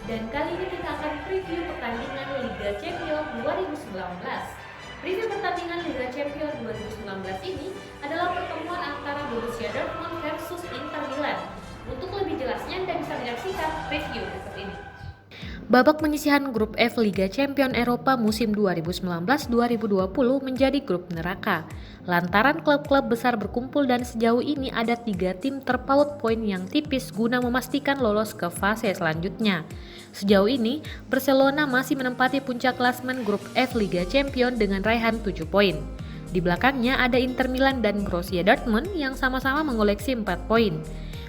Dan kali ini kita akan preview pertandingan Liga Champions 2019. Preview pertandingan Liga Champions 2019 ini adalah pertemuan antara Borussia Dortmund versus Inter Milan. Untuk lebih jelasnya Anda bisa menyaksikan preview berikut ini. Babak penyisihan grup F Liga Champions Eropa musim 2019-2020 menjadi grup neraka. Lantaran klub-klub besar berkumpul dan sejauh ini ada 3 tim terpaut poin yang tipis guna memastikan lolos ke fase selanjutnya. Sejauh ini, Barcelona masih menempati puncak klasemen grup F Liga Champions dengan raihan 7 poin. Di belakangnya ada Inter Milan dan Borussia Dortmund yang sama-sama mengoleksi 4 poin.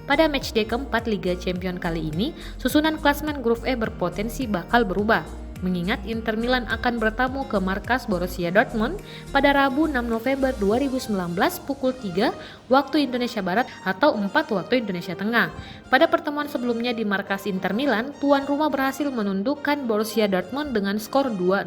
Pada matchday keempat Liga Champions kali ini, susunan klasemen grup E berpotensi bakal berubah, mengingat Inter Milan akan bertamu ke markas Borussia Dortmund pada Rabu 6 November 2019 pukul 3 waktu Indonesia Barat atau 4 waktu Indonesia Tengah. Pada pertemuan sebelumnya di markas Inter Milan, tuan rumah berhasil menundukkan Borussia Dortmund dengan skor 2-0.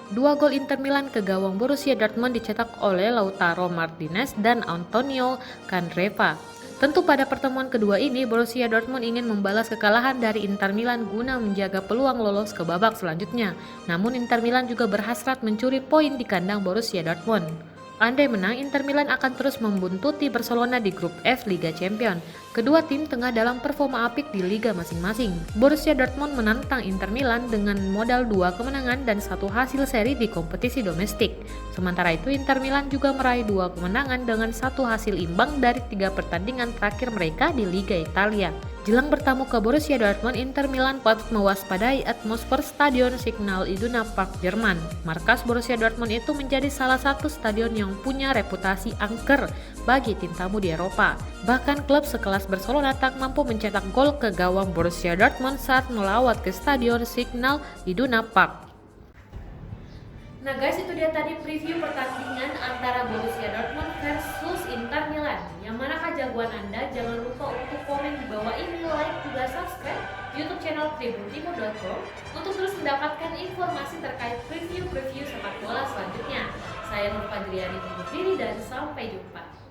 2 gol Inter Milan ke gawang Borussia Dortmund dicetak oleh Lautaro Martinez dan Antonio Candreva. Tentu pada pertemuan kedua ini Borussia Dortmund ingin membalas kekalahan dari Inter Milan guna menjaga peluang lolos ke babak selanjutnya. Namun Inter Milan juga berhasrat mencuri poin di kandang Borussia Dortmund. Andai menang, Inter Milan akan terus membuntuti Barcelona di grup F Liga Champions. Kedua tim tengah dalam performa apik di liga masing-masing. Borussia Dortmund menantang Inter Milan dengan modal 2 kemenangan dan 1 hasil seri di kompetisi domestik. Sementara itu Inter Milan juga meraih 2 kemenangan dengan 1 hasil imbang dari 3 pertandingan terakhir mereka di Liga Italia. Jelang bertamu ke Borussia Dortmund, Inter Milan patut mewaspadai atmosfer Stadion Signal Iduna Park Jerman. Markas Borussia Dortmund itu menjadi salah satu stadion yang punya reputasi angker bagi tim tamu di Eropa. Bahkan klub sekelas Barcelona tak mampu mencetak gol ke gawang Borussia Dortmund saat melawat ke Stadion Signal Iduna Park. Nah guys, itu dia tadi preview pertandingan antara Borussia Dortmund versus Inter Milan. Yang manakah jagoan Anda? Jangan lupa untuk komen di bawah ini, like juga subscribe YouTube channel tribuntimur.com untuk terus mendapatkan informasi terkait preview sepak bola selanjutnya. Saya Nur Fadriani undur diri dan sampai jumpa.